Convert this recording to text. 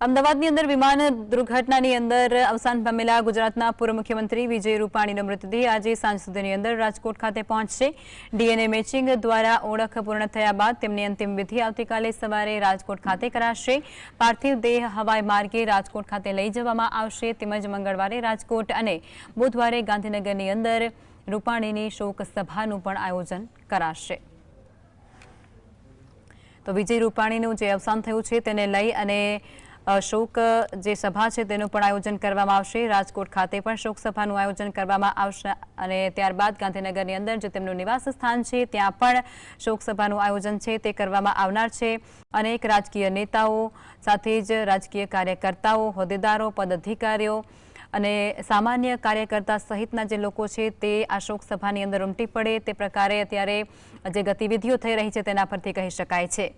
અમદાવાદની અંદર વિમાન દુર્ઘટનાની અંદર અવસાન પામેલા ગુજરાતના પૂર્વ મુખ્યમંત્રી વિજય રૂપાણીનો મૃતદેહ આજે સાંજ સુધીની અંદર રાજકોટ ખાતે પહોંચશે। ડીએનએ મેચિંગ દ્વારા ઓળખ પૂર્ણ થયા બાદ તેમની અંતિમ વિધિ આવતીકાલે સવારે રાજકોટ ખાતે કરાશે। પાર્થિવ દેહ હવાઈ માર્ગે રાજકોટ ખાતે લઈ જવામાં આવશે તેમજ મંગળવારે રાજકોટ અને બુધવારે ગાંધીનગરની અંદર રૂપાણીની શોક સભાનું પણ આયોજન કરાશે। તો વિજય રૂપાણીનું જે અવસાન થયું છે તેને લઈ અને શોક જે સભા છે તેનું પણ આયોજન કરવામાં આવશે। રાજકોટ ખાતે પણ શોક સભાનું આયોજન કરવામાં આવશે અને ત્યારબાદ ગાંધીનગરની અંદર જે તેમનું નિવાસ સ્થાન છે ત્યાં પણ શોક સભાનું આયોજન છે તે કરવામાં આવનાર છે। અનેક રાજકીય નેતાઓ સાથે જ રાજકીય કાર્યકર્તાઓ, હોદ્દેદારો, પદાધિકારીઓ અને સામાન્ય કાર્યકર્તા સહિતના જે લોકો છે તે આ શોક સભાની અંદર ઉમટી પડે તે પ્રકારે અત્યારે જે ગતિવિધિઓ થઈ રહી છે તેના પરથી કહી શકાય છે।